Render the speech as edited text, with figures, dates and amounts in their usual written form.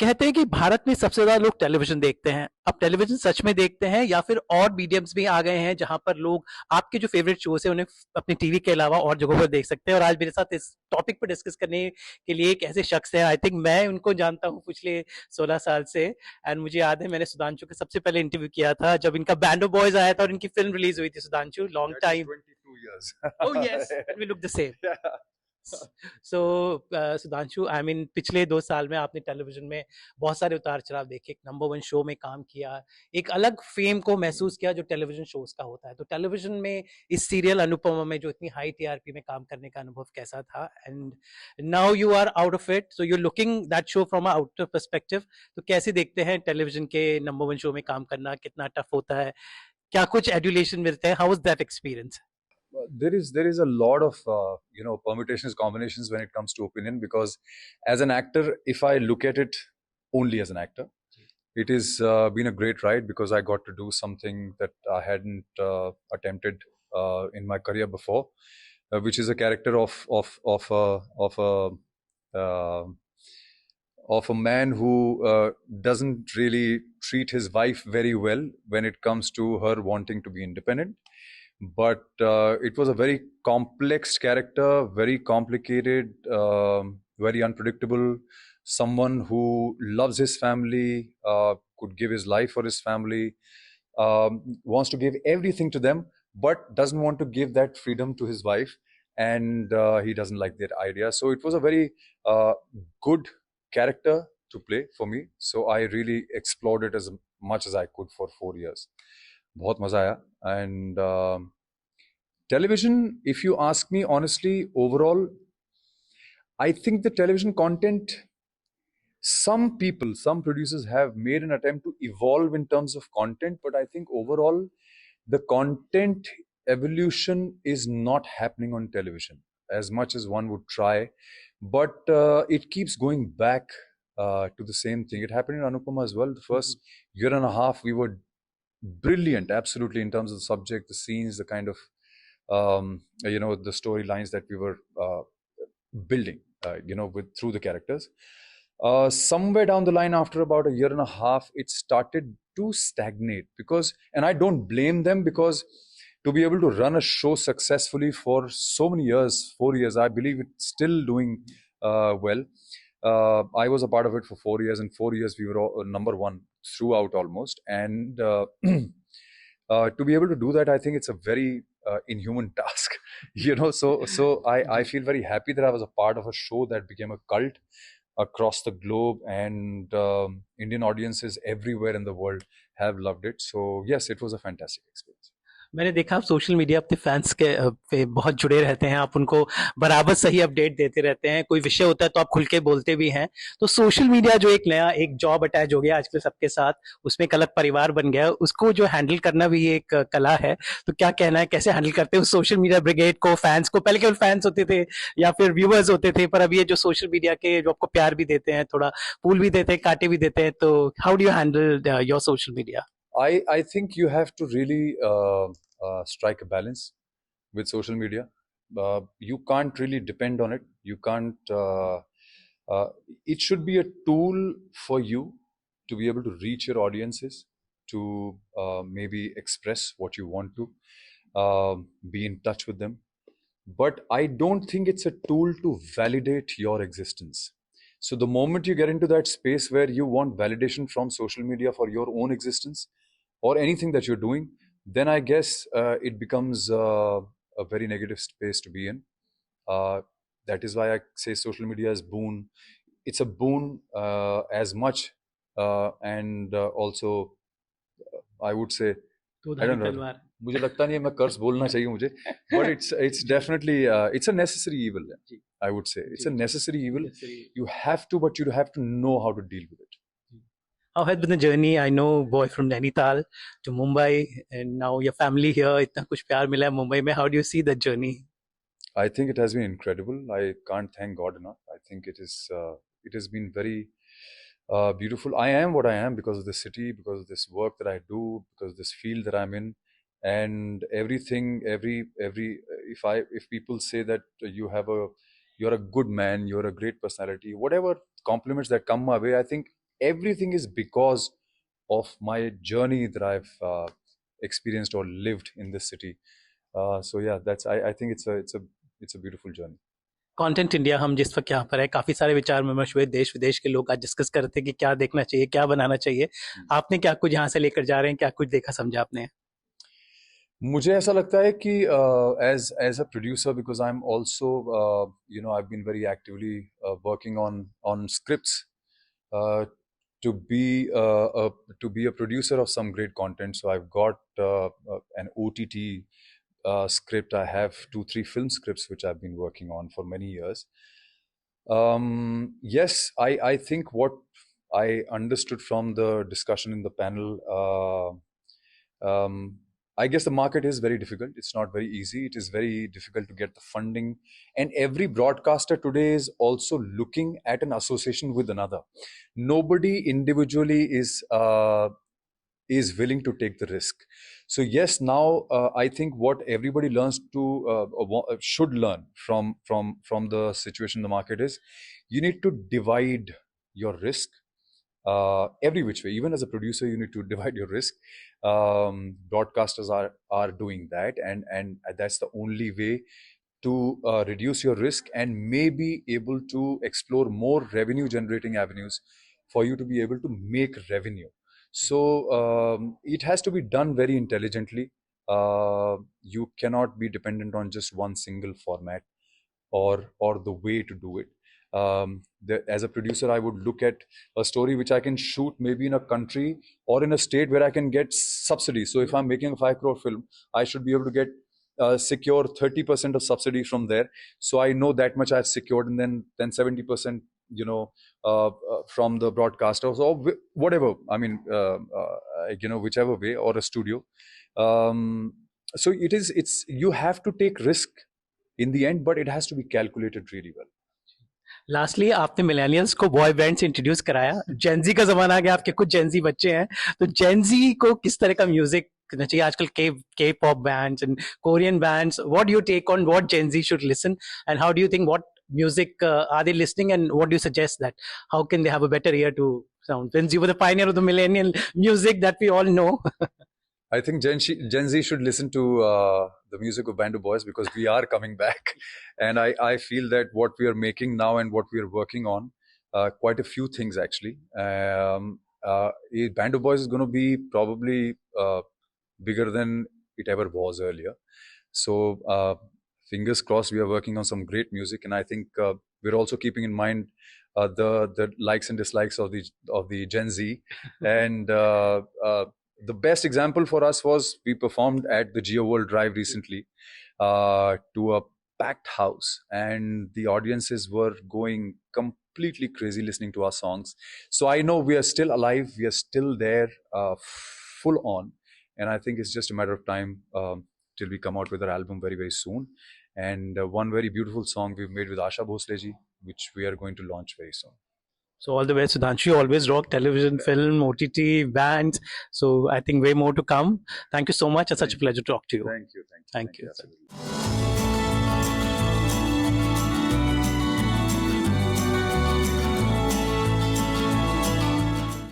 कहते हैं कि भारत में सबसे ज्यादा लोग टेलीविजन देखते हैं। अब टेलीविजन सच में देखते हैं या फिर और मीडियम्स भी आ गए हैं जहां पर लोग आपके जो फेवरेट शोज है उन्हें अपने टीवी के अलावा और जगहों पर देख सकते हैं। और आज मेरे साथ इस टॉपिक पर डिस्कस करने के लिए एक ऐसे शख्स है, आई थिंक मैं उनको जानता हूँ पिछले 16 साल से। एंड मुझे याद है मैंने सुधांशु का सबसे पहले इंटरव्यू किया था जब इनका बैंड ऑफ बॉयज आया था और इनकी फिल्म रिलीज हुई थी। Sudhanshu, long That is time. 22 years. Oh yes, we look the same. Yeah. So Sudhanshu, I mean पिछले 2 साल में आपने टेलीविजन में बहुत सारे उतार चढ़ाव देखे, एक नंबर वन शो में काम किया, एक अलग फेम को महसूस किया जो टेलीविजन शोज का होता है। तो टेलीविजन में इस सीरियल अनुपमा में जो इतनी हाई टीआरपी में काम करने का अनुभव कैसा था? And now you are out of it, so you are looking that show from outer perspective. तो कैसे देखते हैं टेलीविजन के नंबर वन शो में काम करना? कितना टफ होता है? क्या कुछ एडुलेशन मिलते हैं? How was that experience? There is a lot of permutations, combinations when it comes to opinion, because as an actor, if I look at it only as an actor, it has been a great ride, because I got to do something that I hadn't attempted in my career before, which is a character uh, of a man who doesn't really treat his wife very well when it comes to her wanting to be independent. But it was a very complex character, very complicated, very unpredictable. Someone who loves his family, could give his life for his family, wants to give everything to them, but doesn't want to give that freedom to his wife, and he doesn't like that idea. So it was a very good character to play for me. So I really explored it as much as I could for 4 years. बहुत मजा आया. And television, if you ask me honestly, overall, I think the television content, some people, some producers have made an attempt to evolve in terms of content, but I think overall the content evolution is not happening on television as much as one would try. But it keeps going back to the same thing. It happened in Anupama as well. The first year and a half, we were brilliant, absolutely, in terms of the subject, the scenes, the kind of the storylines that we were building, with through the characters. Somewhere down the line, after about a year and a half, it started to stagnate, and I don't blame them, because to be able to run a show successfully for so many years, 4 years, I believe it's still doing well. I was a part of it for 4 years. In 4 years, we were number one throughout almost. And to be able to do that, I think it's a very inhuman task. So I feel very happy that I was a part of a show that became a cult across the globe, and Indian audiences everywhere in the world have loved it. So yes, it was a fantastic experience. मैंने देखा आप social media अपने fans के पे बहुत जुड़े रहते हैं, आप उनको बराबर सही अपडेट देते रहते हैं, कोई विषय होता है तो आप खुल के बोलते भी हैं। तो सोशल मीडिया जो एक नया एक जॉब अटैच हो गया आजकल सबके साथ, उसमें एक अलग परिवार बन गया है, उसको जो हैंडल करना भी एक कला है। तो क्या कहना है, कैसे हैंडल करते हो सोशल मीडिया ब्रिगेड को, फैंस को? पहले केवल फैंस होते थे या फिर व्यूअर्स होते थे, पर अब ये जो सोशल मीडिया के जो आपको प्यार भी देते हैं, थोड़ा फूल भी देते हैं, कांटे भी देते हैं, तो how do you handle your social media? I think you have to really strike a balance with social media. You can't really depend on it. You can't. It should be a tool for you to be able to reach your audiences, to maybe express what you want to, be in touch with them. But I don't think it's a tool to validate your existence. So the moment you get into that space where you want validation from social media for your own existence or anything that you're doing, then I guess it becomes a very negative space to be in. That is why I say social media is boon. It's a boon as much, and also I would say, I don't know. मुझे लगता नहीं है मैं कर्स बोलना चाहिए मुझे, but it's definitely it's a necessary evil. I would say it's a necessary evil. You have to, but you have to know how to deal with it. How has been the journey? I know, boy from Nainital to Mumbai, and now your family here. इतना कुछ प्यार मिला है मुंबई में. How do you see that journey? I think it has been incredible. I can't thank God enough. I think it has been very beautiful. I am what I am because of this city, because of this work that I do, because of this field that I'm in, and everything. If people say that you're a good man, you're a great personality, whatever compliments that come my way, I think everything is because of my journey that I've experienced or lived in this city. So yeah, I think it's a beautiful journey. Content India हम जिस वक्त यहाँ पर है, काफी सारे विचार विमर्श हुए, देश विदेश के लोग आज डिस्कस कर रहे थे कि क्या देखना चाहिए, क्या बनाना चाहिए। आपने क्या कुछ यहाँ से लेकर जा रहे हैं, क्या कुछ देखा समझा आपने? मुझे ऐसा लगता है कि as a producer, because I am also I been very actively working on scripts to be to be a producer of some great content. So I've got an OTT script. I have 2-3 film scripts which I've been working on for many years. Yes, I think what I understood from the discussion in the panel, I guess the market is very difficult. It's not very easy. It is very difficult to get the funding. And every broadcaster today is also looking at an association with another. Nobody individually is willing to take the risk. So yes, now I think what everybody learns to should learn from the situation in the market is you need to divide your risk every which way. Even as a producer, you need to divide your risk. Broadcasters are doing that, and that's the only way to reduce your risk and maybe able to explore more revenue generating avenues for you to be able to make revenue. So it has to be done very intelligently. You cannot be dependent on just one single format or the way to do it. As a producer, I would look at a story which I can shoot maybe in a country or in a state where I can get subsidies. So if I'm making a 5 crore film, I should be able to get secure 30% of subsidy from there. So I know that much I've secured, and then 70%, from the broadcasters or whatever. I mean, whichever way, or a studio. So it's you have to take risk in the end, but it has to be calculated really well. Lastly, आपने millennials को boy band से introduce कराया, Gen Z का जमाना आ गया, आपके कुछ Gen Z बच्चे हैं, तो जेनजी को किस तरह का म्यूजिक करना चाहिए? आजकल के pop bands and Korean bands, what do you take on what Gen Z should listen, and how do you think what music are they listening, and what do you suggest that how can they have a better ear to sound, since you were the pioneer of the millennial music that we all know? I think Gen Z should listen to the music of Bandu Boys, because we are coming back. And I feel that what we are making now and what we are working on, quite a few things actually. Bandu Boys is going to be probably bigger than it ever was earlier. So fingers crossed, we are working on some great music. And I think we're also keeping in mind the likes and dislikes of the Gen Z. And the best example for us was we performed at the Geo World Drive recently to a packed house, and the audiences were going completely crazy listening to our songs. So I know we are still alive, we are still there, full on, and I think it's just a matter of time till we come out with our album very, very soon. And one very beautiful song we've made with Asha Bhosle ji, which we are going to launch very soon. So all the best, Sudhanshu. Always rock television, film, OTT, bands. So I think way more to come. Thank you so much. It's such a pleasure to talk to you. Thank you. Thank you. Absolutely.